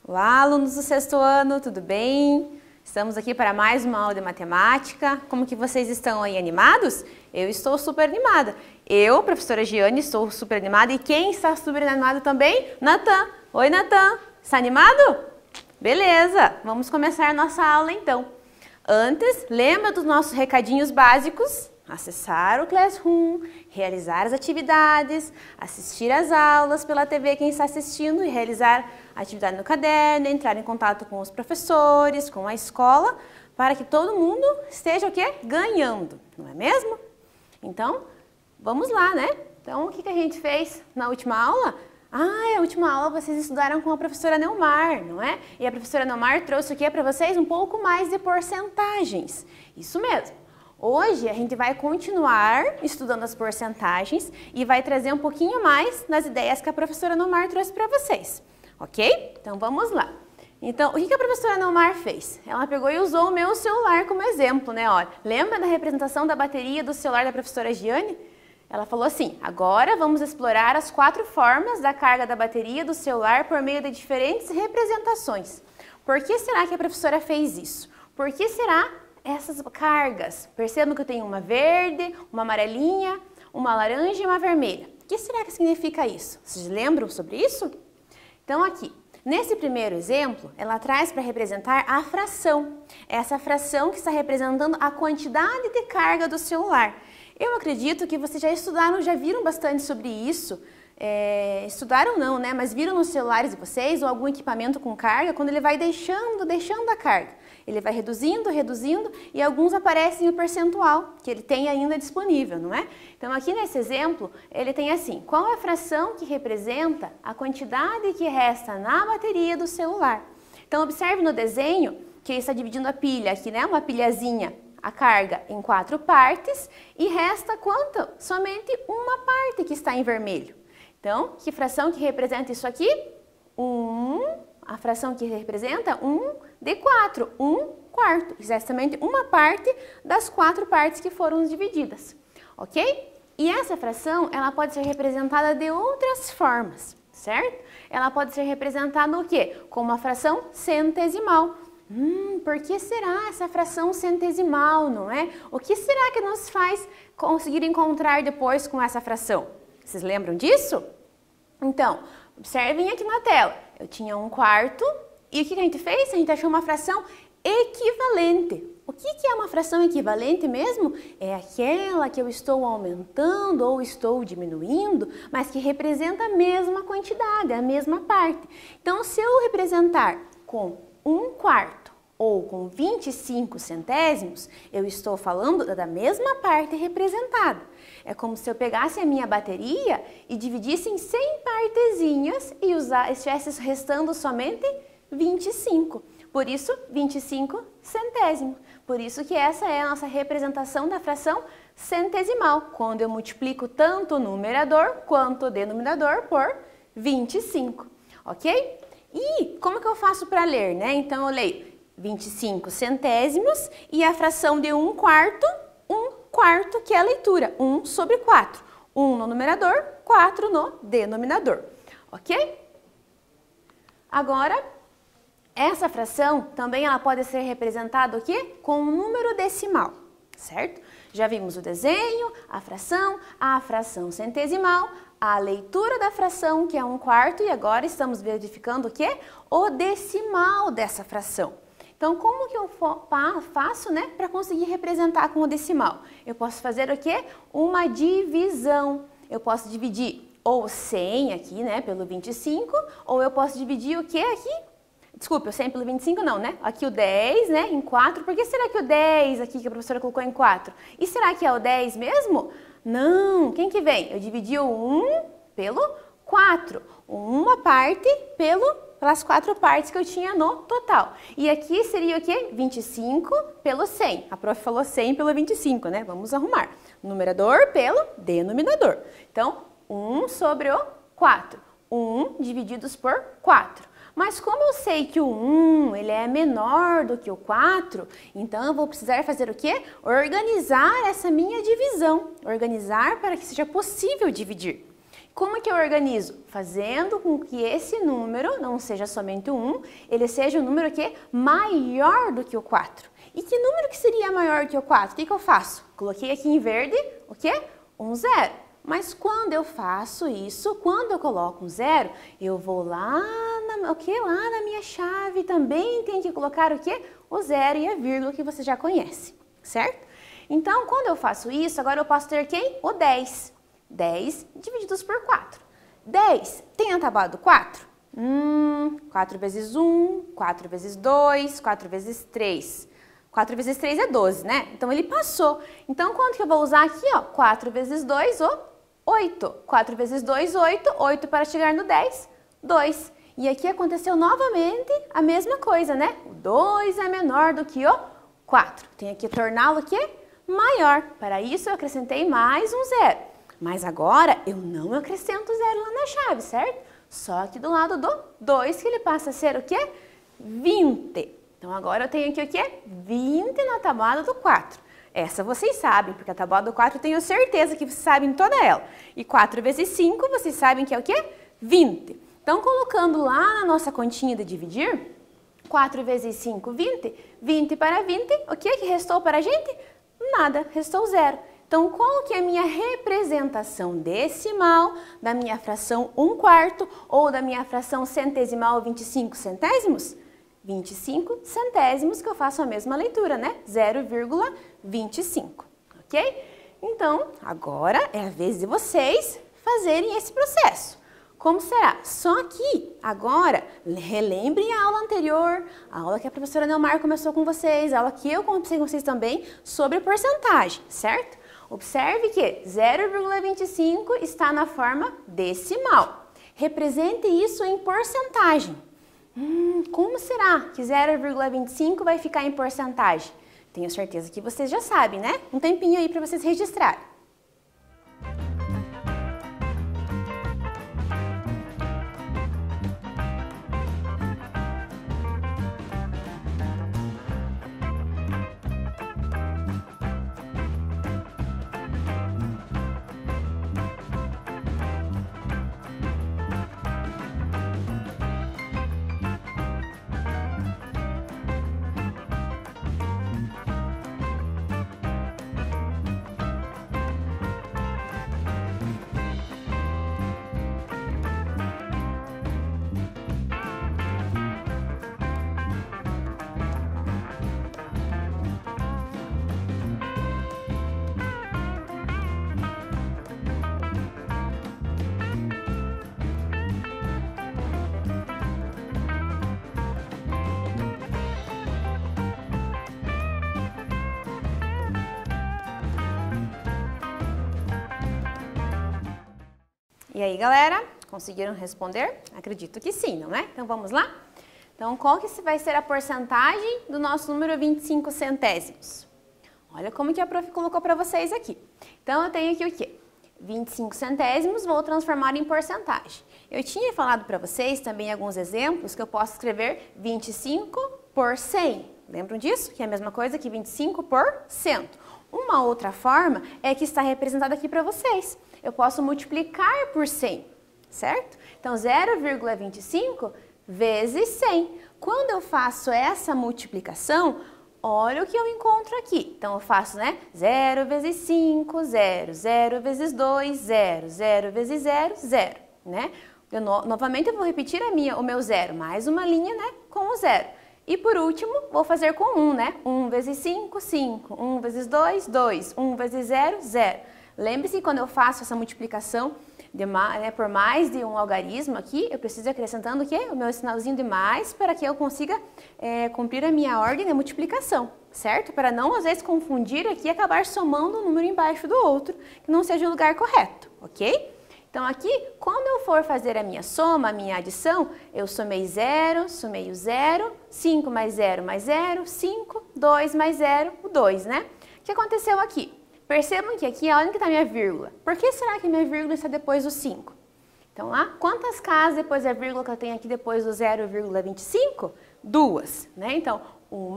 Olá, alunos do sexto ano, tudo bem? Estamos aqui para mais uma aula de matemática. Como que vocês estão aí, animados? Eu estou super animada. Eu, professora Giane, estou super animada. E quem está super animado também? Natan. Oi, Natan. Está animado? Beleza, vamos começar a nossa aula então. Antes, lembra dos nossos recadinhos básicos? Acessar o Classroom, realizar as atividades, assistir às aulas pela TV quem está assistindo e realizar a atividade no caderno, entrar em contato com os professores, com a escola, para que todo mundo esteja o quê? Ganhando, não é mesmo? Então, vamos lá, né? Então, o que a gente fez na última aula? Na última aula vocês estudaram com a professora Neumar, não é? E a professora Neumar trouxe o quê para vocês? Um pouco mais de porcentagens. Isso mesmo. Hoje a gente vai continuar estudando as porcentagens e vai trazer um pouquinho mais das ideias que a professora Neumar trouxe para vocês, ok? Então vamos lá. Então, o que a professora Neumar fez? Ela pegou e usou o meu celular como exemplo, né? Olha, lembra da representação da bateria do celular da professora Giane? Ela falou assim, agora vamos explorar as 4 formas da carga da bateria do celular por meio de diferentes representações. Por que será que a professora fez isso? Por que será essas cargas? Percebam que eu tenho uma verde, uma amarelinha, uma laranja e uma vermelha. O que será que significa isso? Vocês lembram sobre isso? Então aqui, nesse primeiro exemplo, ela traz para representar a fração. Essa fração que está representando a quantidade de carga do celular. Eu acredito que vocês já estudaram, já viram bastante sobre isso. Estudaram não, né? Mas viram nos celulares de vocês ou algum equipamento com carga, quando ele vai deixando a carga. Ele vai reduzindo e alguns aparecem o percentual que ele tem ainda disponível, não é? Então aqui nesse exemplo, ele tem assim, qual é a fração que representa a quantidade que resta na bateria do celular? Então observe no desenho que ele está dividindo a pilha aqui, né? Uma pilhazinha, a carga em 4 partes e resta quanto? Somente uma parte que está em vermelho. Então, que fração que representa isso aqui? A fração que representa 1 de 4, 1/4, exatamente uma parte das 4 partes que foram divididas, ok? E essa fração, ela pode ser representada de outras formas, certo? Ela pode ser representada o quê? Como uma fração centesimal. Por que será essa fração centesimal, não é? O que será que nos faz conseguir encontrar depois com essa fração? Vocês lembram disso? Então, observem aqui na tela. Eu tinha 1/4 e o que a gente fez? A gente achou uma fração equivalente. O que é uma fração equivalente mesmo? É aquela que eu estou aumentando ou estou diminuindo, mas que representa a mesma quantidade, a mesma parte. Então, se eu representar com 1/4 ou com 25 centésimos, eu estou falando da mesma parte representada. É como se eu pegasse a minha bateria e dividisse em 100 partezinhas e estivesse restando somente 25. Por isso, 25 centésimos. Por isso que essa é a nossa representação da fração centesimal, quando eu multiplico tanto o numerador quanto o denominador por 25, ok? E como que eu faço para ler, né? Então eu leio 25 centésimos e a fração de 1/4, 1/4 que é a leitura, 1/4. 1 no numerador, 4 no denominador, ok? Agora, essa fração também ela pode ser representada o quê? Com um número decimal, certo? Já vimos o desenho, a fração centesimal, a leitura da fração, que é 1/4, e agora estamos verificando o quê? O decimal dessa fração. Então, como que eu faço, né, para conseguir representar com o decimal? Eu posso fazer o quê? Uma divisão. Eu posso dividir ou 100 aqui, né, pelo 25, ou eu posso dividir o quê aqui? Desculpe, o 100 pelo 25 não, né? Aqui o 10, né, em 4. Por que será que o 10 aqui que a professora colocou em 4? E será que é o 10 mesmo? Não, quem que vem? Eu dividi o 1 pelo 4. Uma parte pelas 4 partes que eu tinha no total. E aqui seria o quê? 25 pelo 100. A prof falou 100 pelo 25, né? Vamos arrumar. Numerador pelo denominador. Então, 1/4. 1 divididos por 4. Mas como eu sei que o 1 ele é menor do que o 4, então eu vou precisar fazer o quê? Organizar essa minha divisão. Organizar para que seja possível dividir. Como é que eu organizo? Fazendo com que esse número não seja somente o 1, ele seja um número que é maior do que o 4. E que número que seria maior que o 4? O que eu faço? Coloquei aqui em verde o quê? Um 0. Mas quando eu faço isso, quando eu coloco um 0, eu vou lá lá na minha chave também tem que colocar o quê? O 0 e a vírgula que você já conhece, certo? Então, quando eu faço isso, agora eu posso ter quem? O 10. 10 divididos por 4. 10 tem a tábua do 4? 4 vezes 1, 4 vezes 2, 4 vezes 3. 4 vezes 3 é 12, né? Então, ele passou. Então, quanto que eu vou usar aqui? Ó? 4 vezes 2, 8. 4 vezes 2, 8. 8 para chegar no 10, 2. E aqui aconteceu novamente a mesma coisa, né? O 2 é menor do que o 4. Tenho que torná-lo o quê? Maior. Para isso, eu acrescentei mais um 0. Mas agora, eu não acrescento 0 lá na chave, certo? Só aqui do lado do 2, que ele passa a ser o quê? 20. Então, agora eu tenho aqui o quê? 20 na tabuada do 4. Essa vocês sabem, porque a tabuada do 4 eu tenho certeza que vocês sabem toda ela. E 4 vezes 5, vocês sabem que é o quê? 20. Então, colocando lá na nossa continha de dividir, 4 vezes 5, 20. 20 para 20, o que restou para a gente? Nada, restou 0. Então, qual que é a minha representação decimal da minha fração 1/4 ou da minha fração centesimal 25 centésimos? 25 centésimos, que eu faço a mesma leitura, né? 0,25, ok? Então, agora é a vez de vocês fazerem esse processo. Como será? Só que agora, relembrem a aula anterior, a aula que a professora Neomar começou com vocês, a aula que eu comecei com vocês também sobre porcentagem, certo? Observe que 0,25 está na forma decimal. Represente isso em porcentagem. Como será que 0,25 vai ficar em porcentagem? Tenho certeza que vocês já sabem, né? Um tempinho aí para vocês registrarem. E aí, galera, conseguiram responder? Acredito que sim, não é? Então, vamos lá? Então, qual que vai ser a porcentagem do nosso número 25 centésimos? Olha como que a prof colocou para vocês aqui. Então, eu tenho aqui o quê? 25 centésimos, vou transformar em porcentagem. Eu tinha falado para vocês também alguns exemplos que eu posso escrever 25 por 100. Lembram disso? Que é a mesma coisa que 25%. Uma outra forma é que está representada aqui para vocês. Eu posso multiplicar por 100, certo? Então, 0,25 vezes 100. Quando eu faço essa multiplicação, olha o que eu encontro aqui. Então, eu faço, né? 0 vezes 5, 0. 0 vezes 2, 0. 0 vezes 0, 0, né? Novamente, eu vou repetir o meu 0, mais uma linha, né? Com o 0. E por último, vou fazer com 1, né? 1 vezes 5, 5. 1 vezes 2, 2. 1 vezes 0, 0. Lembre-se, quando eu faço essa multiplicação por mais de um algarismo aqui, eu preciso ir acrescentando o quê? O meu sinalzinho de mais para que eu consiga cumprir a minha ordem de multiplicação, certo? Para não, às vezes, confundir aqui e acabar somando um número embaixo do outro, que não seja o lugar correto, ok? Então, aqui, quando eu for fazer a minha soma, a minha adição, eu somei 0, somei o 0, 5 mais 0 mais 0, 5, 2 mais 0, o 2, né? O que aconteceu aqui? Percebam que aqui, onde que está a minha vírgula? Por que será que minha vírgula está depois do 5? Então, lá, quantas casas depois da vírgula que eu tenho aqui depois do 0,25? 2, né? Então, 1,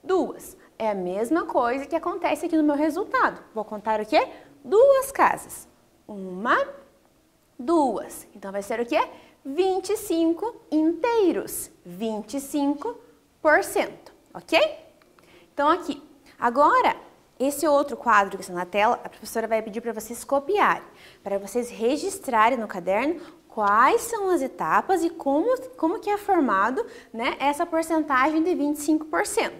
2. É a mesma coisa que acontece aqui no meu resultado. Vou contar o quê? 2 casas. 1, 2. 2. Então, vai ser o quê? 25 inteiros, 25%, ok? Então, aqui. Agora, esse outro quadro que está na tela, a professora vai pedir para vocês copiarem, para vocês registrarem no caderno quais são as etapas e como que é formado, né, essa porcentagem de 25%.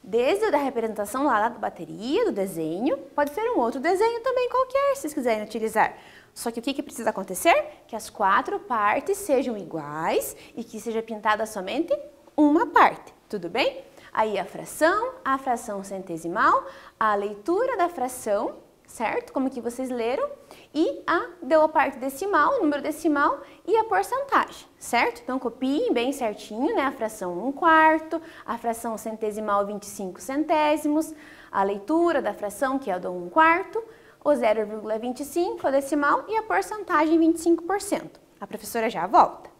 Desde a representação lá da bateria, do desenho, pode ser um outro desenho também qualquer, se vocês quiserem utilizar. Só que o que precisa acontecer? Que as 4 partes sejam iguais e que seja pintada somente uma parte, tudo bem? Aí a fração centesimal, a leitura da fração, certo? Como que vocês leram, e deu a parte decimal, o número decimal e a porcentagem, certo? Então copiem bem certinho, né? A fração 1/4, a fração centesimal 25 centésimos, a leitura da fração, que é a do 1/4, o 0,25, a decimal e a porcentagem 25%. A professora já volta.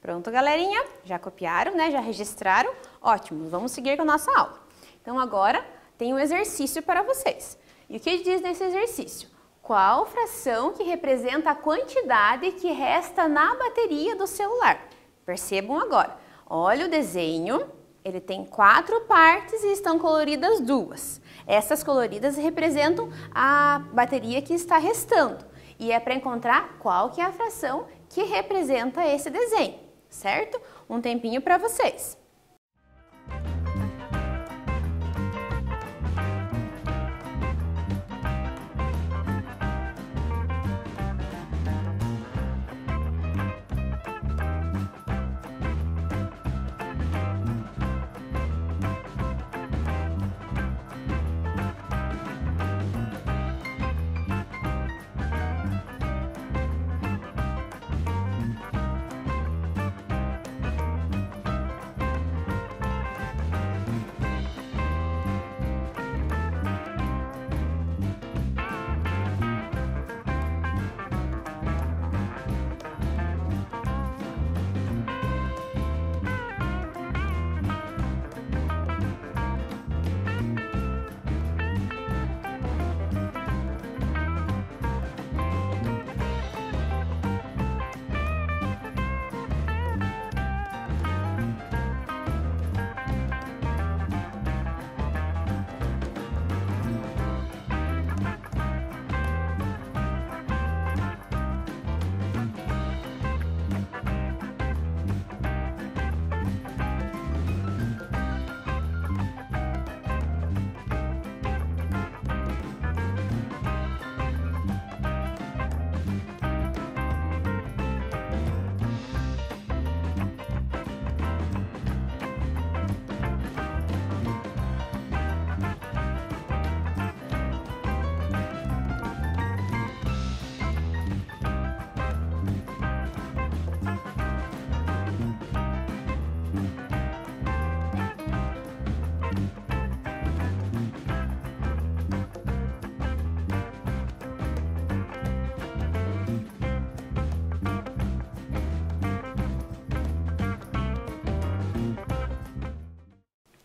Pronto, galerinha? Já copiaram, né? Já registraram? Ótimo, vamos seguir com a nossa aula. Então, agora tem um exercício para vocês. E o que diz nesse exercício? Qual fração que representa a quantidade que resta na bateria do celular? Percebam agora. Olha o desenho, ele tem 4 partes e estão coloridas 2. Essas coloridas representam a bateria que está restando. E é para encontrar qual que é a fração que representa esse desenho, certo? Um tempinho para vocês.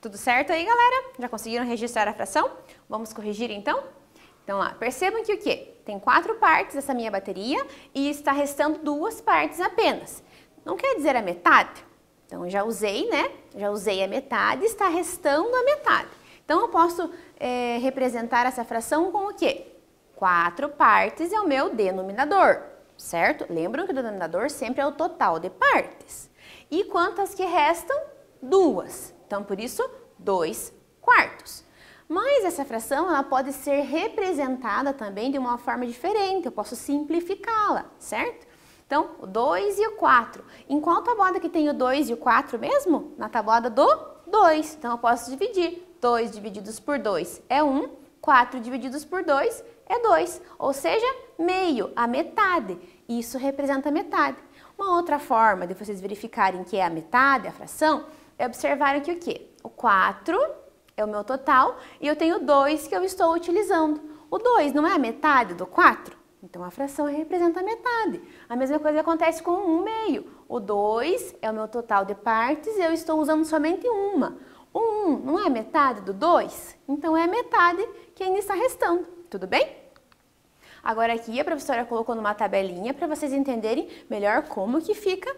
Tudo certo aí, galera? Já conseguiram registrar a fração? Vamos corrigir então? Então, lá, percebam que o quê? Tem 4 partes essa minha bateria e está restando 2 partes apenas. Não quer dizer a metade? Então, eu já usei, né? Já usei a metade, está restando a metade. Então, eu posso representar essa fração com o quê? 4 partes é o meu denominador, certo? Lembram que o denominador sempre é o total de partes. E quantas que restam? 2. Então, por isso, 2 quartos. Mas essa fração ela pode ser representada também de uma forma diferente, eu posso simplificá-la, certo? Então, o 2 e o 4. Em qual tabuada que tem o 2 e o 4 mesmo? Na tabuada do 2. Então, eu posso dividir. 2 divididos por 2 é 1, 4 divididos por 2 é 2, ou seja, meio, a metade. Isso representa a metade. Uma outra forma de vocês verificarem que é a metade, a fração, é observarem que o quê? O 4 é o meu total e eu tenho 2 que eu estou utilizando. O 2 não é a metade do 4? Então, a fração representa a metade. A mesma coisa acontece com o 1 meio. O 2 é o meu total de partes e eu estou usando somente uma. O 1 não é a metade do 2? Então, é a metade que ainda está restando. Tudo bem? Agora aqui a professora colocou numa tabelinha para vocês entenderem melhor como que fica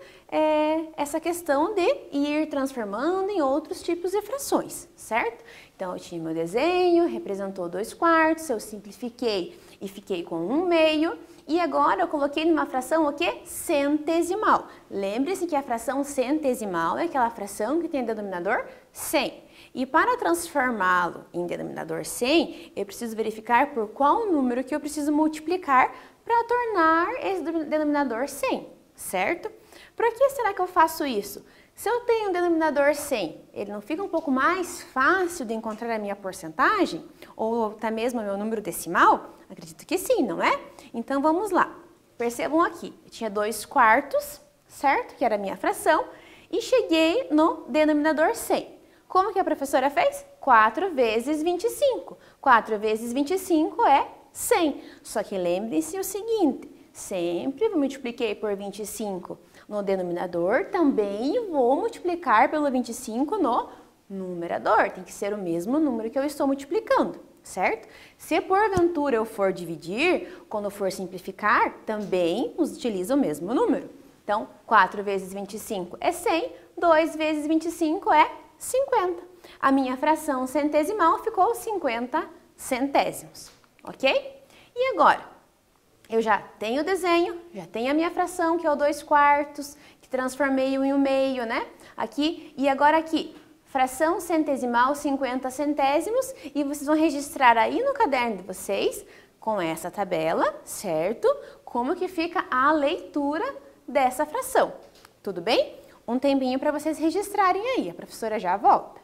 essa questão de ir transformando em outros tipos de frações, certo? Então eu tinha meu desenho, representou 2 quartos, eu simplifiquei e fiquei com 1 meio. E agora eu coloquei numa fração o quê? Centesimal. Lembre-se que a fração centesimal é aquela fração que tem denominador 100. E para transformá-lo em denominador 100, eu preciso verificar por qual número que eu preciso multiplicar para tornar esse denominador 100, certo? Por que será que eu faço isso? Se eu tenho um denominador 100, ele não fica um pouco mais fácil de encontrar a minha porcentagem? Ou até mesmo o meu número decimal? Acredito que sim, não é? Então vamos lá. Percebam aqui, eu tinha 2 quartos, certo? Que era a minha fração, e cheguei no denominador 100. Como que a professora fez? 4 vezes 25. 4 vezes 25 é 100. Só que lembre-se o seguinte, sempre multipliquei por 25 no denominador, também vou multiplicar pelo 25 no numerador. Tem que ser o mesmo número que eu estou multiplicando, certo? Se porventura eu for dividir, quando for simplificar, também utiliza o mesmo número. Então, 4 vezes 25 é 100, 2 vezes 25 é 50. A minha fração centesimal ficou 50 centésimos, ok? E agora, eu já tenho o desenho, já tenho a minha fração, que é o 2 quartos, que transformei em 1 meio, né? Aqui, e agora aqui, fração centesimal 50 centésimos, e vocês vão registrar aí no caderno de vocês, com essa tabela, certo? Como que fica a leitura dessa fração, tudo bem? Um tempinho para vocês registrarem aí, a professora já volta.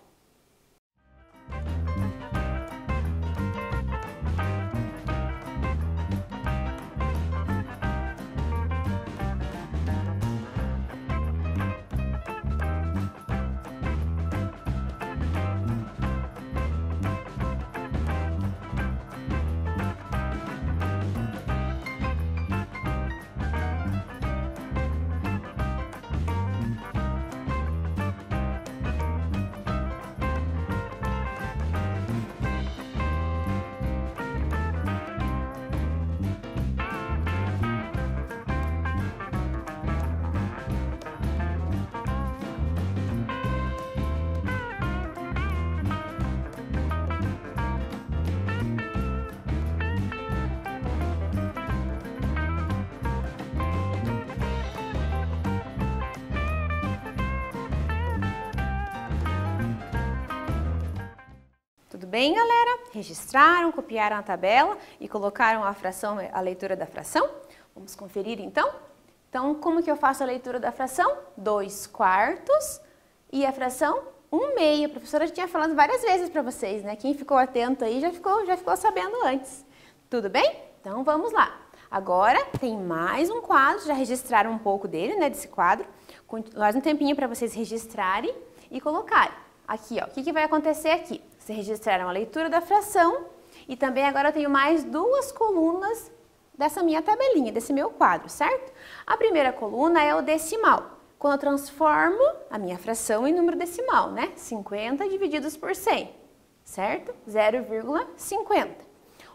Tudo bem, galera? Registraram, copiaram a tabela e colocaram a fração, a leitura da fração? Vamos conferir então? Então, como que eu faço a leitura da fração? 2 quartos e a fração 1 meio. A professora já tinha falado várias vezes para vocês, né? Quem ficou atento aí já ficou sabendo antes. Tudo bem? Então, vamos lá. Agora, tem mais um quadro, já registraram um pouco dele, né, desse quadro. Mais um tempinho para vocês registrarem e colocarem. Aqui, ó, o que vai acontecer aqui? Vocês registraram a leitura da fração e também agora eu tenho mais 2 colunas dessa minha tabelinha, desse meu quadro, certo? A primeira coluna é o decimal. quando eu transformo a minha fração em número decimal, né? 50 divididos por 100, certo? 0,50.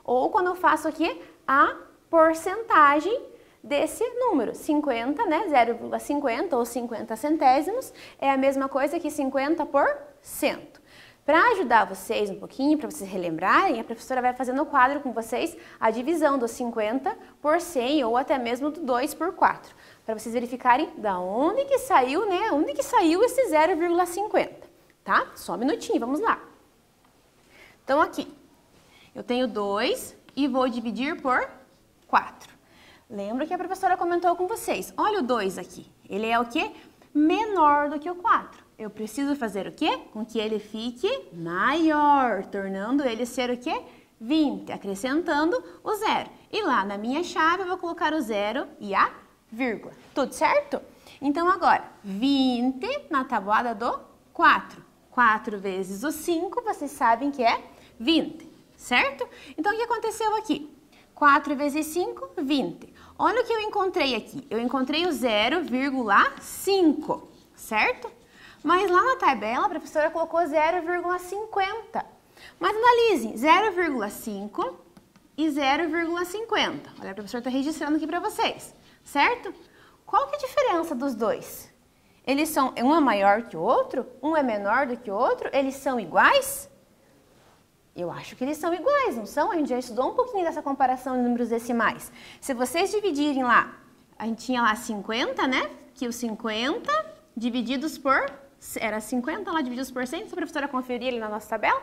Ou quando eu faço aqui a porcentagem desse número, 50, né? 0,50 ou 50 centésimos é a mesma coisa que 50%. Para ajudar vocês um pouquinho, para vocês relembrarem, a professora vai fazer no quadro com vocês a divisão do 50 por 100 ou até mesmo do 2 por 4, para vocês verificarem da onde que saiu, né? Onde que saiu esse 0,50, tá? Só um minutinho, vamos lá. Então aqui, eu tenho 2 e vou dividir por 4. Lembra que a professora comentou com vocês, olha o 2 aqui, ele é o quê? Menor do que o 4. Eu preciso fazer o quê? Com que ele fique maior, tornando ele ser o quê? 20, acrescentando o 0. E lá na minha chave eu vou colocar o 0 e a vírgula. Tudo certo? Então agora, 20 na tabuada do 4. 4 vezes o 5, vocês sabem que é 20, certo? Então o que aconteceu aqui? 4 vezes 5, 20. Olha o que eu encontrei aqui. Eu encontrei o 0,5, certo? Mas lá na tabela a professora colocou 0,50. Mas analisem, 0,5 e 0,50. Olha, a professora está registrando aqui para vocês, certo? Qual que é a diferença dos dois? Eles são, um é maior que o outro? Um é menor do que o outro? Eles são iguais? Eu acho que eles são iguais, não são? A gente já estudou um pouquinho dessa comparação de números decimais. Se vocês dividirem lá, a gente tinha lá 50, né? Que os 50 divididos por... Era 50 lá divididos por 100, se a professora conferir ali na nossa tabela.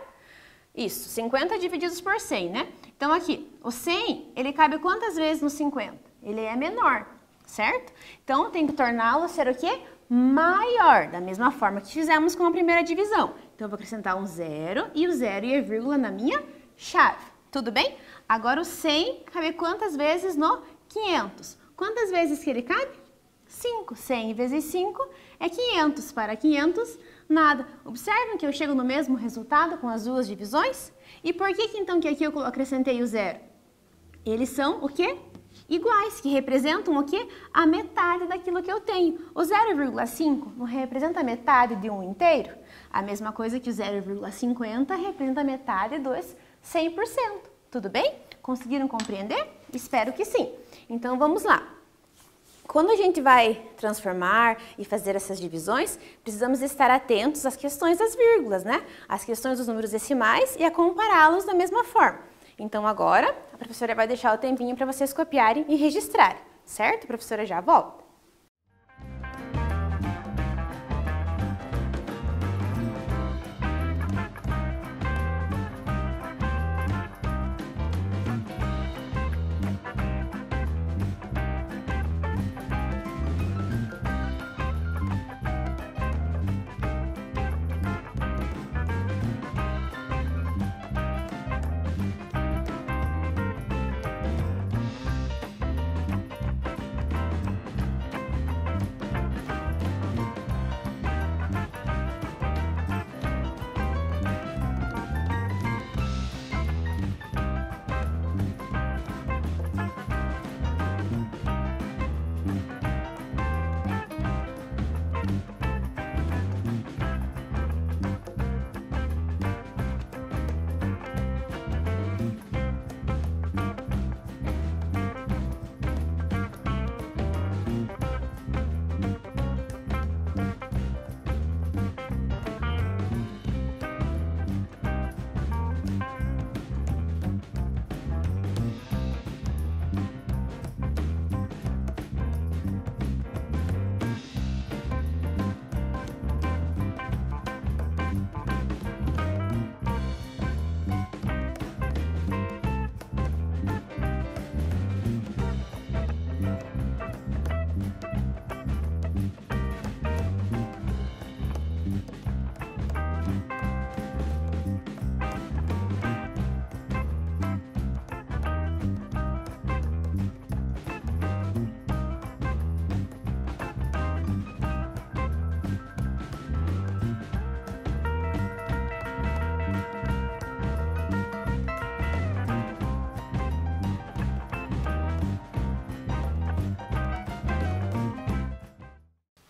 Isso, 50 divididos por 100, né? Então aqui, o 100, ele cabe quantas vezes no 50? Ele é menor, certo? Então tem que torná-lo ser o quê? Maior, da mesma forma que fizemos com a primeira divisão. Então eu vou acrescentar um 0 e o 0 e a vírgula na minha chave. Tudo bem? Agora o 100 cabe quantas vezes no 500? Quantas vezes que ele cabe? 5. 100 vezes 5 é 500. Para 500, nada. Observem que eu chego no mesmo resultado com as duas divisões? E por que então que aqui eu acrescentei o 0? Eles são o quê? Iguais, que representam o quê? A metade daquilo que eu tenho. O 0,5 não representa a metade de um inteiro? A mesma coisa que o 0,50 representa a metade dos 100%. Tudo bem? Conseguiram compreender? Espero que sim. Então vamos lá. Quando a gente vai transformar e fazer essas divisões, precisamos estar atentos às questões das vírgulas, né? As questões dos números decimais e a compará-los da mesma forma. Então agora, a professora vai deixar o tempinho para vocês copiarem e registrarem, certo? A professora já volta.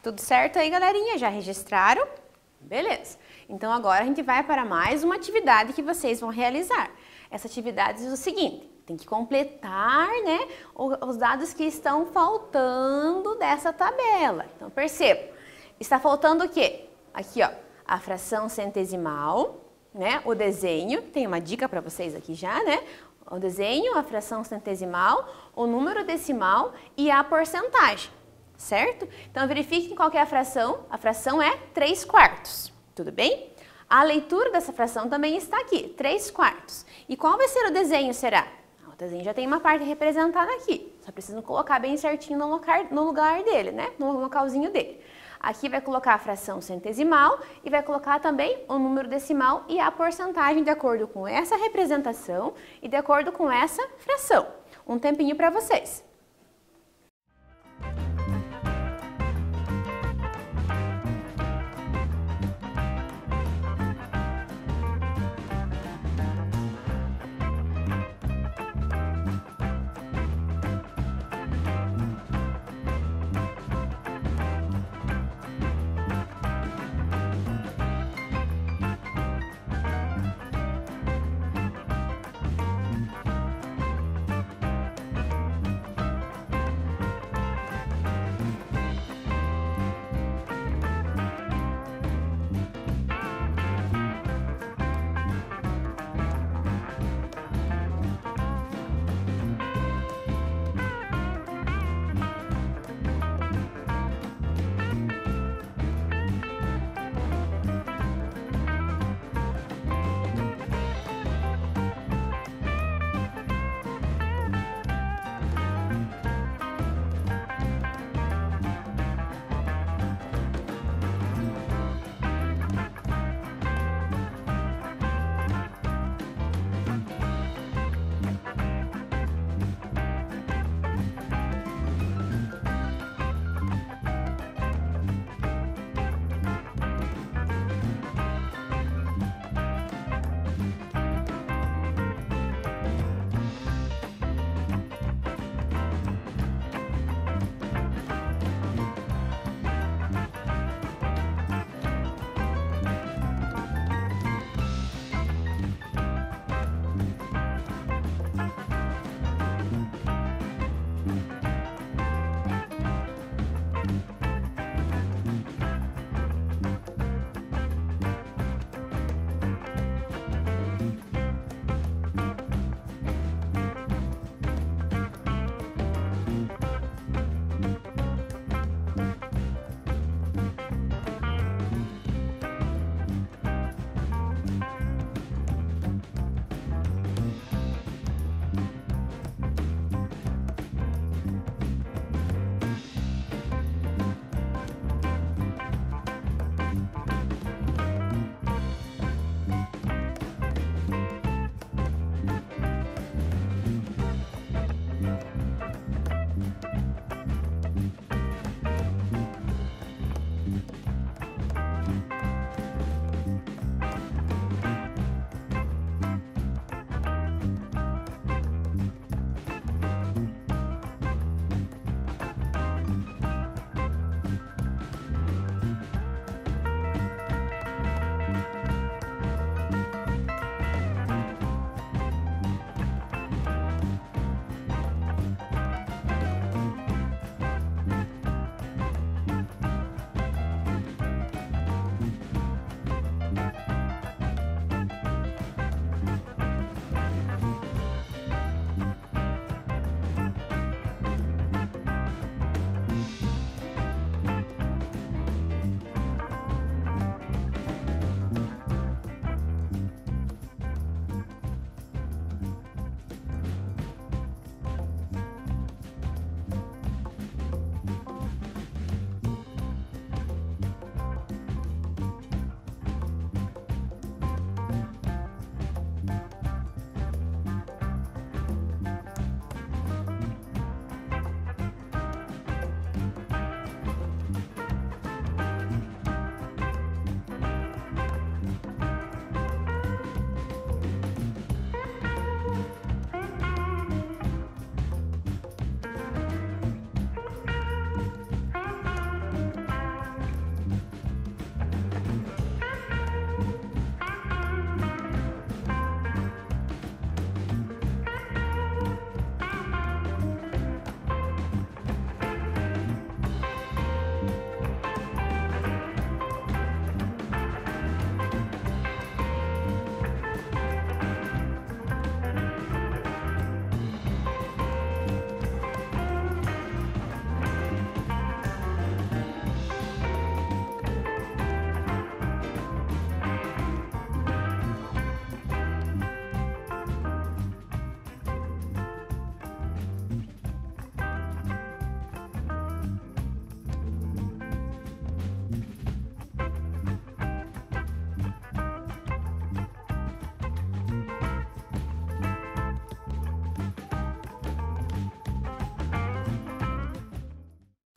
Tudo certo aí, galerinha? Já registraram? Beleza. Então agora a gente vai para mais uma atividade que vocês vão realizar. Essa atividade diz o seguinte: tem que completar, né, os dados que estão faltando dessa tabela. Então perceba, está faltando o quê? Aqui, ó, a fração centesimal, né, o desenho, tem uma dica para vocês aqui já, né? O desenho, a fração centesimal, o número decimal e a porcentagem, certo? Então verifiquem qual que é a fração é 3/4, tudo bem? A leitura dessa fração também está aqui, 3/4. E qual vai ser o desenho, será? O desenho já tem uma parte representada aqui, só preciso colocar bem certinho no lugar dele, né? No localzinho dele. Aqui vai colocar a fração centesimal e vai colocar também o número decimal e a porcentagem de acordo com essa representação e de acordo com essa fração. Um tempinho para vocês.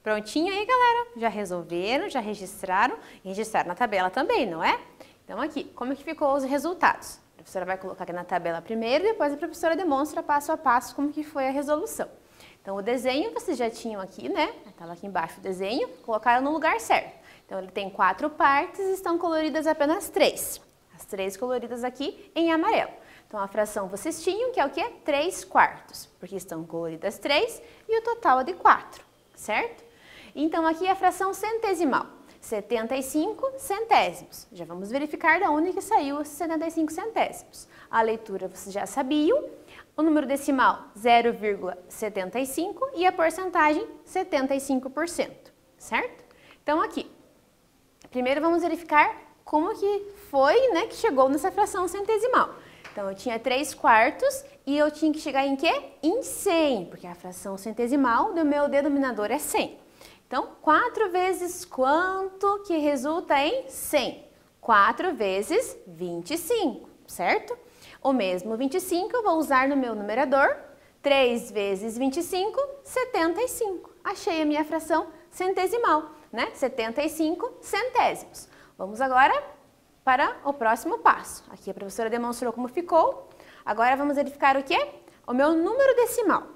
Prontinho aí, galera? Já resolveram, já registraram e registraram na tabela também, não é? Então aqui, como que ficou os resultados? A professora vai colocar aqui na tabela primeiro, depois a professora demonstra passo a passo como que foi a resolução. Então o desenho vocês já tinham aqui, né? Estava aqui embaixo o desenho, colocaram no lugar certo. Então ele tem 4 partes e estão coloridas apenas 3. As 3 coloridas aqui em amarelo. Então a fração vocês tinham, que é o quê? 3/4, porque estão coloridas 3 e o total é de 4, certo? Então aqui é a fração centesimal, 75 centésimos. Já vamos verificar de onde que saiu os 75 centésimos. A leitura vocês já sabiam, o número decimal 0,75 e a porcentagem 75%, certo? Então aqui, primeiro vamos verificar como que foi, né, que chegou nessa fração centesimal. Então eu tinha 3/4 e eu tinha que chegar em quê? Em 100, porque a fração centesimal do meu denominador é 100. Então, 4 vezes quanto que resulta em 100? 4 vezes 25, certo? O mesmo 25 eu vou usar no meu numerador. 3 vezes 25, 75. Achei a minha fração centesimal, né? 75 centésimos. Vamos agora para o próximo passo. Aqui a professora demonstrou como ficou. Agora vamos verificar o quê? O meu número decimal.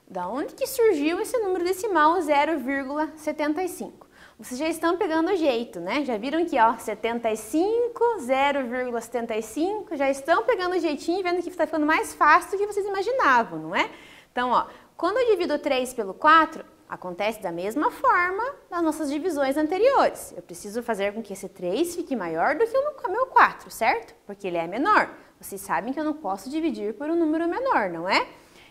Da onde que surgiu esse número decimal 0,75? Vocês já estão pegando o jeito, né? Já viram que, ó, 75, 0,75, já estão pegando o jeitinho e vendo que está ficando mais fácil do que vocês imaginavam, não é? Então, ó, quando eu divido 3 pelo 4, acontece da mesma forma das nossas divisões anteriores. Eu preciso fazer com que esse 3 fique maior do que o meu 4, certo? Porque ele é menor. Vocês sabem que eu não posso dividir por um número menor, não é?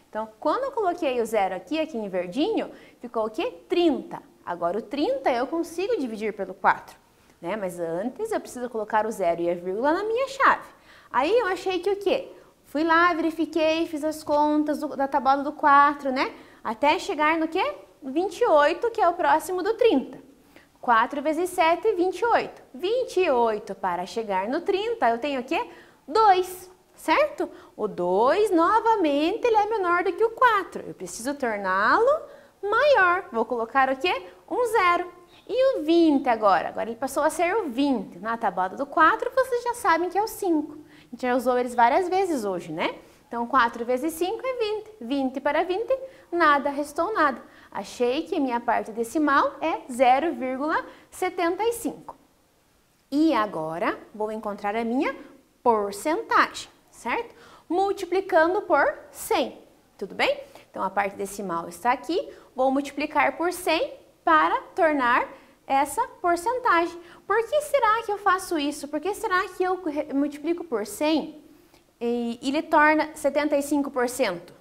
Então, quando eu coloquei o 0 aqui em verdinho, ficou o quê? 30. Agora, o 30 eu consigo dividir pelo 4, né? Mas antes eu preciso colocar o 0 e a vírgula na minha chave. Aí eu achei que o quê? Fui lá, verifiquei, fiz as contas da tabuada do 4, né? Até chegar no quê? 28, que é o próximo do 30. 4 vezes 7, 28. 28 para chegar no 30, eu tenho o quê? 2. Certo? O 2, novamente, ele é menor do que o 4. Eu preciso torná-lo maior. Vou colocar o quê? Um 0. E o 20 agora? Agora ele passou a ser o 20. Na tabuada do 4, vocês já sabem que é o 5. A gente já usou eles várias vezes hoje, né? Então, 4 vezes 5 é 20. 20 para 20, nada, restou nada. Achei que minha parte decimal é 0,75. E agora, vou encontrar a minha porcentagem. Certo? Multiplicando por 100, tudo bem? Então, a parte decimal está aqui, vou multiplicar por 100 para tornar essa porcentagem. Por que será que eu faço isso? Por que será que eu multiplico por 100 e ele torna 75%? O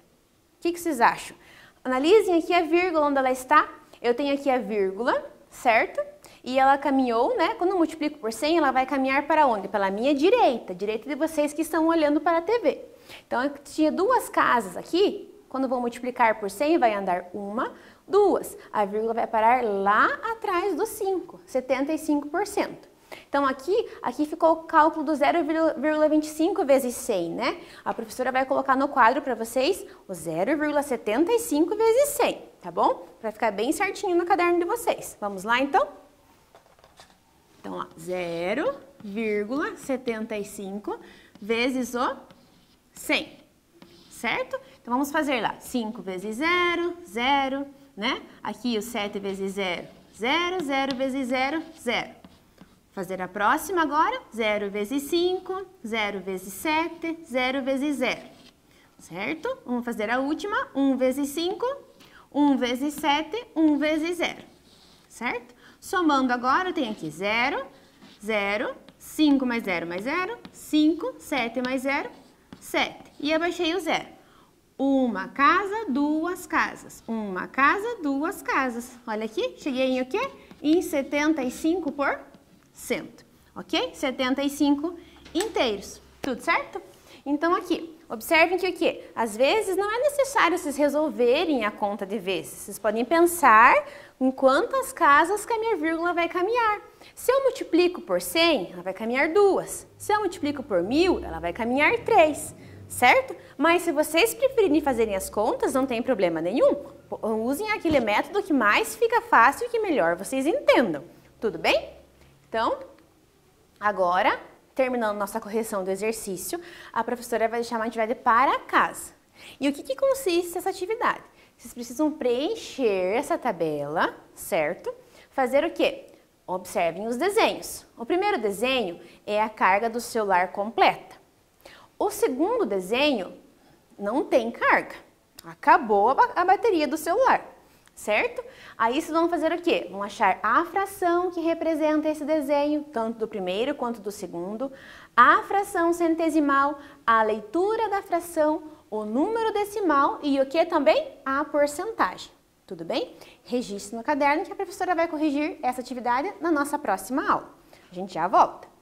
que vocês acham? Analisem aqui a vírgula onde ela está. Eu tenho aqui a vírgula, certo? E ela caminhou, né? Quando eu multiplico por 100, ela vai caminhar para onde? Pela minha direita, direita de vocês que estão olhando para a TV. Então, eu tinha 2 casas aqui, quando eu vou multiplicar por 100, vai andar 1, 2. A vírgula vai parar lá atrás do 5, 75%. Então, aqui ficou o cálculo do 0,25 vezes 100, né? A professora vai colocar no quadro para vocês o 0,75 vezes 100, tá bom? Para ficar bem certinho no caderno de vocês. Vamos lá, então? Então, ó, 0,75 vezes o 100, certo? Então, vamos fazer lá, 5 vezes 0, 0, né? Aqui o 7 vezes 0, 0, 0 vezes 0, 0. Fazer a próxima agora, 0 vezes 5, 0 vezes 7, 0 vezes 0, certo? Vamos fazer a última, 1 vezes 5, 1 vezes 7, 1 vezes 0, certo? Somando agora, eu tenho aqui 0, 0, 5 mais 0 mais 0, 5, 7 mais 0, 7. E abaixei o 0. Uma casa, 2 casas. Uma casa, 2 casas. Olha aqui, cheguei em o quê? Em 75%, ok? 75 inteiros. Tudo certo? Então, aqui, observem que o quê? Às vezes não é necessário vocês resolverem a conta de vezes. Vocês podem pensar em quantas casas que a minha vírgula vai caminhar. Se eu multiplico por 100, ela vai caminhar 2. Se eu multiplico por 1000, ela vai caminhar 3. certo? Mas se vocês preferirem fazerem as contas, não tem problema nenhum. Usem aquele método que mais fica fácil e que melhor vocês entendam. Tudo bem? Então, agora, terminando nossa correção do exercício, a professora vai deixar uma atividade para casa. E o que consiste essa atividade? Vocês precisam preencher essa tabela, certo? Fazer o quê? Observem os desenhos. O primeiro desenho é a carga do celular completa. O segundo desenho não tem carga. Acabou a bateria do celular, certo? Aí vocês vão fazer o quê? Vão achar a fração que representa esse desenho, tanto do primeiro quanto do segundo, a fração centesimal, a leitura da fração, o número decimal e o que também? A porcentagem. Tudo bem? Registre no caderno que a professora vai corrigir essa atividade na nossa próxima aula. A gente já volta.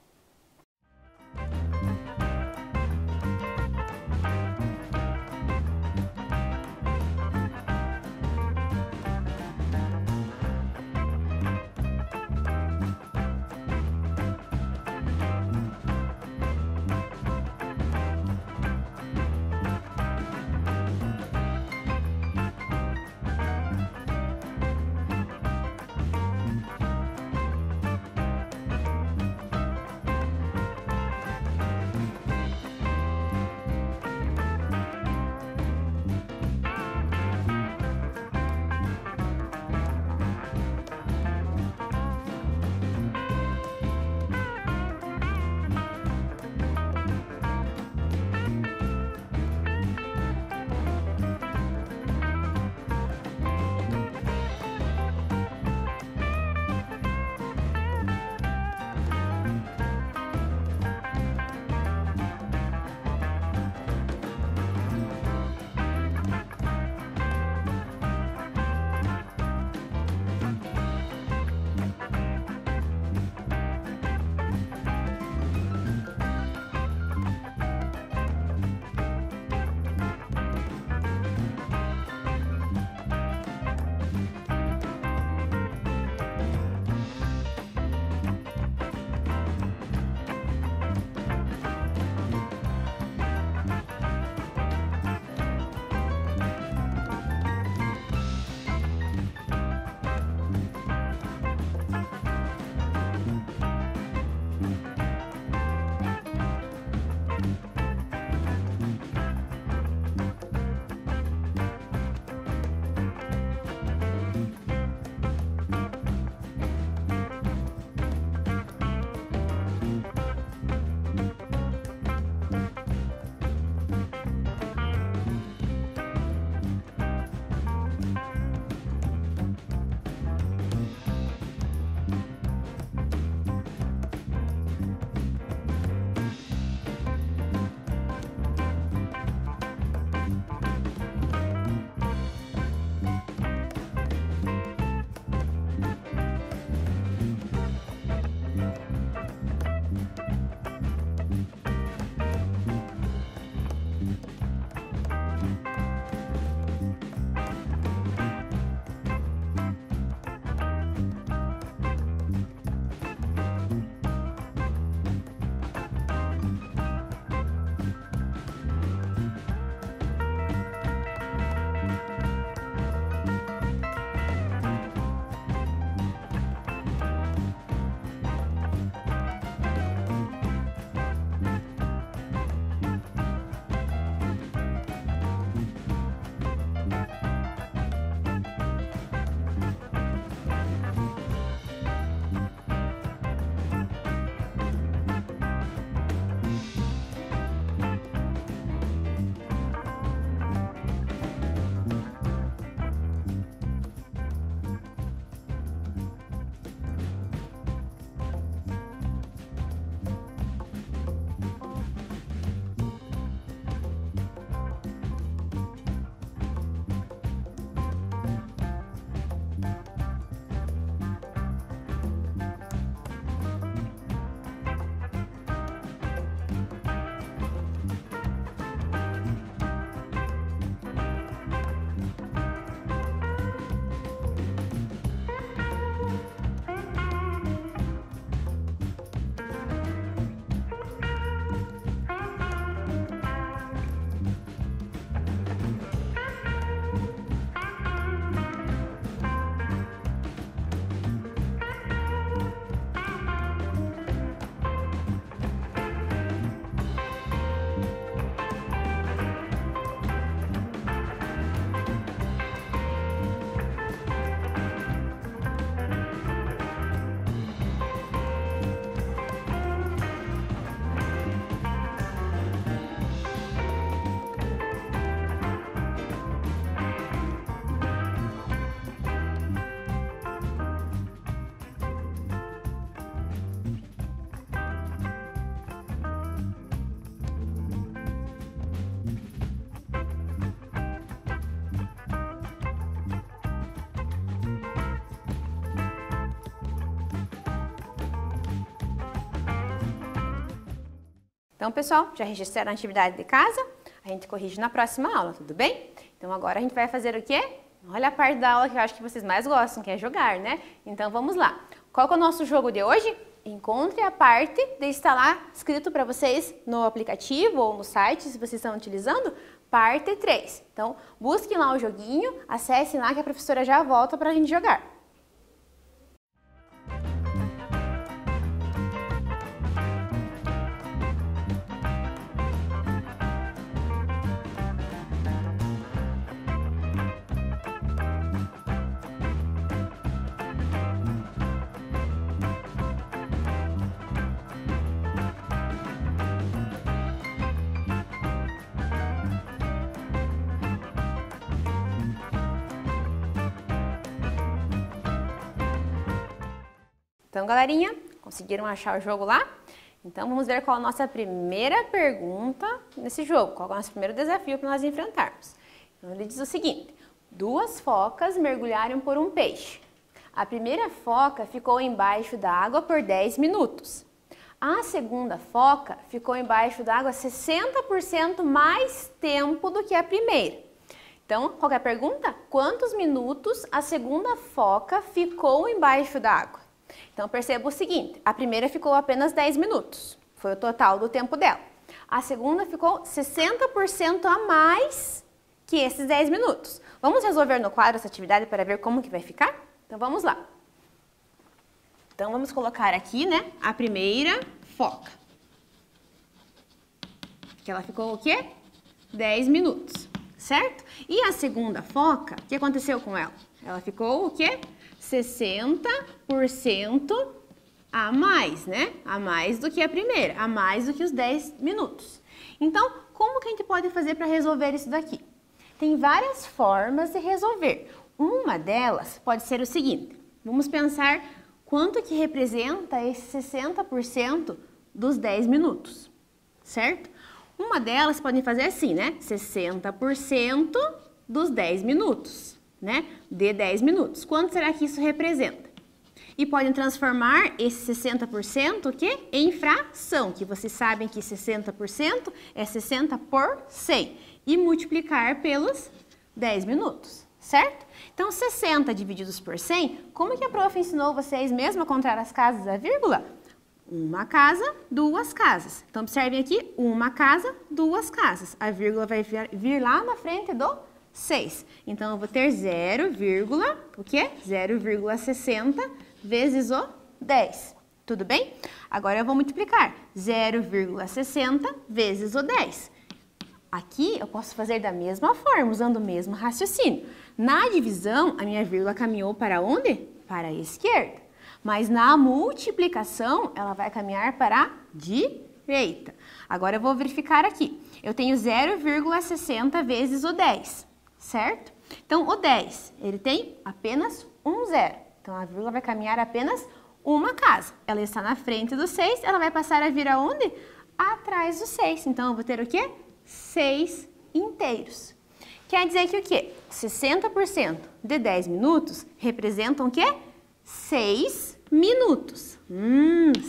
Então, pessoal, já registraram a atividade de casa? A gente corrige na próxima aula, tudo bem? Então, agora a gente vai fazer o quê? Olha a parte da aula que eu acho que vocês mais gostam, que é jogar, né? Então, vamos lá. Qual que é o nosso jogo de hoje? Encontre a parte de estar lá escrito para vocês no aplicativo ou no site, se vocês estão utilizando, parte 3. Então, busquem lá o joguinho, acessem lá que a professora já volta para a gente jogar. Então, galerinha, conseguiram achar o jogo lá? Então, vamos ver qual a nossa primeira pergunta nesse jogo, qual é o nosso primeiro desafio para nós enfrentarmos. Então, ele diz o seguinte: duas focas mergulharam por um peixe. A primeira foca ficou embaixo da água por 10 minutos. A segunda foca ficou embaixo da água 60% mais tempo do que a primeira. Então, qual é a pergunta? Quantos minutos a segunda foca ficou embaixo da água? Então, perceba o seguinte, a primeira ficou apenas 10 minutos, foi o total do tempo dela. A segunda ficou 60% a mais que esses 10 minutos. Vamos resolver no quadro essa atividade para ver como que vai ficar? Então, vamos lá. Então, vamos colocar aqui, né, a primeira foca. Que ela ficou o quê? 10 minutos, certo? E a segunda foca, o que aconteceu com ela? Ela ficou o quê? 60% a mais, né? A mais do que a primeira, a mais do que os 10 minutos. Então, como que a gente pode fazer para resolver isso daqui? Tem várias formas de resolver. Uma delas pode ser o seguinte, vamos pensar quanto que representa esse 60% dos 10 minutos, certo? Uma delas pode fazer assim, né? 60% dos 10 minutos. Né? De 10 minutos. Quanto será que isso representa? E podem transformar esse 60% o quê? Em fração, que vocês sabem que 60% é 60 por 100. E multiplicar pelos 10 minutos, certo? Então, 60 divididos por 100, como que a prof ensinou vocês mesmo a contar as casas da vírgula? Uma casa, duas casas. Então, observem aqui, uma casa, duas casas. A vírgula vai vir lá na frente do 6. Então, eu vou ter 0,60 vezes o 10. Tudo bem? Agora, eu vou multiplicar 0,60 vezes o 10. Aqui, eu posso fazer da mesma forma, usando o mesmo raciocínio. Na divisão, a minha vírgula caminhou para onde? Para a esquerda. Mas na multiplicação, ela vai caminhar para a direita. Agora, eu vou verificar aqui. Eu tenho 0,60 vezes o 10. Certo? Então, o 10, ele tem apenas um zero. Então, a vírgula vai caminhar apenas uma casa. Ela está na frente do 6, ela vai passar a vir aonde? Atrás do 6. Então, eu vou ter o quê? 6 inteiros. Quer dizer que o quê? 60% de 10 minutos representam o quê? 6 minutos.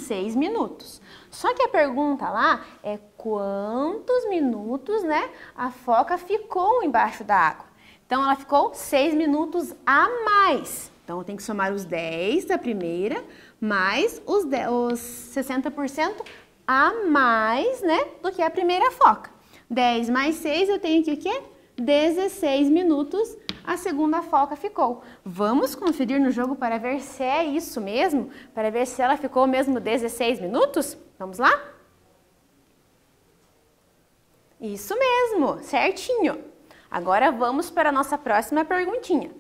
6 minutos. Só que a pergunta lá é quantos minutos, né, a foca ficou embaixo da água. Então, ela ficou 6 minutos a mais. Então, eu tenho que somar os 10 da primeira, mais os 60% a mais, né, do que a primeira foca. 10 mais 6, eu tenho aqui o quê? 16 minutos a segunda foca ficou. Vamos conferir no jogo para ver se é isso mesmo? Para ver se ela ficou mesmo 16 minutos? Vamos lá? Isso mesmo, certinho. Agora vamos para a nossa próxima perguntinha.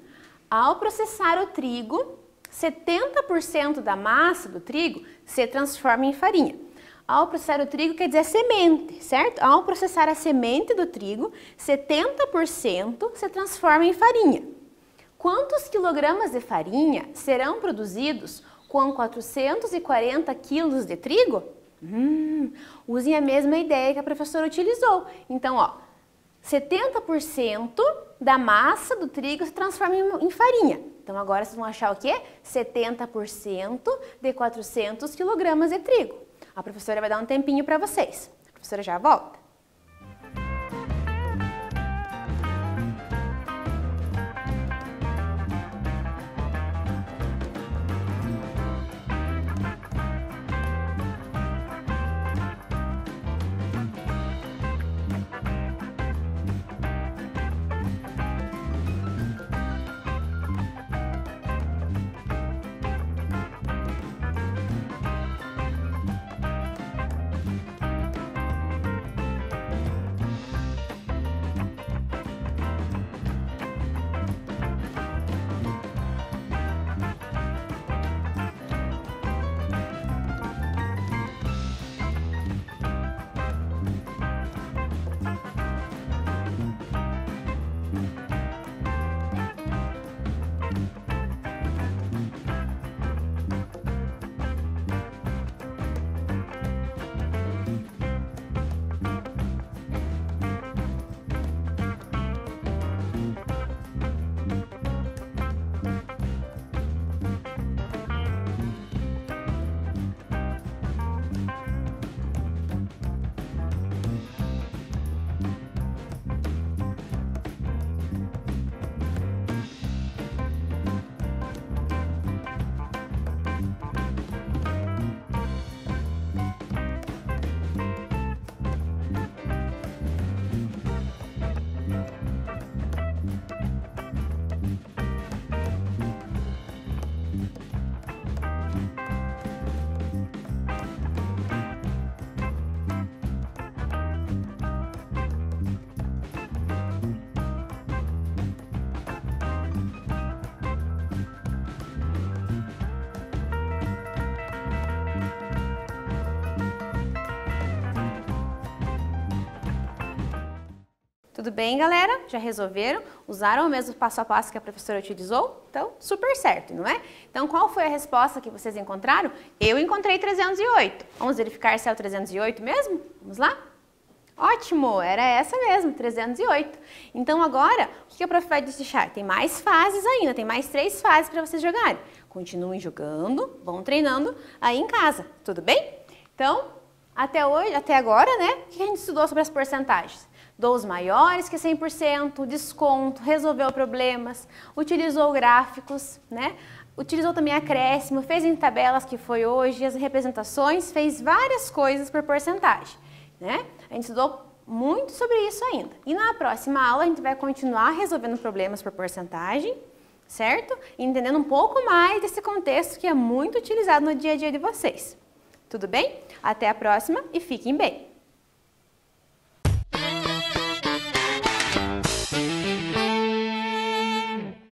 Ao processar o trigo, 70% da massa do trigo se transforma em farinha. Ao processar o trigo quer dizer semente, certo? Ao processar a semente do trigo, 70% se transforma em farinha. Quantos quilogramas de farinha serão produzidos com 440 quilos de trigo? Usem a mesma ideia que a professora utilizou. Então, ó, 70% da massa do trigo se transforma em farinha. Então, agora vocês vão achar o quê? 70% de 400 quilogramas de trigo. A professora vai dar um tempinho para vocês. A professora já volta. Tudo bem, galera? Já resolveram? Usaram o mesmo passo a passo que a professora utilizou? Então, super certo, não é? Então, qual foi a resposta que vocês encontraram? Eu encontrei 308. Vamos verificar se é o 308 mesmo? Vamos lá? Ótimo, era essa mesmo, 308. Então, agora, o que a prof vai deixar? Tem mais fases ainda, tem mais 3 fases para vocês jogarem. Continuem jogando, vão treinando aí em casa, tudo bem? Então, até agora, né? O que a gente estudou sobre as porcentagens? Dos maiores que 100%, desconto, resolveu problemas, utilizou gráficos, né? Utilizou também acréscimo, fez em tabelas, que foi hoje, as representações, fez várias coisas por porcentagem, né? A gente estudou muito sobre isso ainda. E na próxima aula a gente vai continuar resolvendo problemas por porcentagem, certo? E entendendo um pouco mais desse contexto que é muito utilizado no dia a dia de vocês. Tudo bem? Até a próxima e fiquem bem!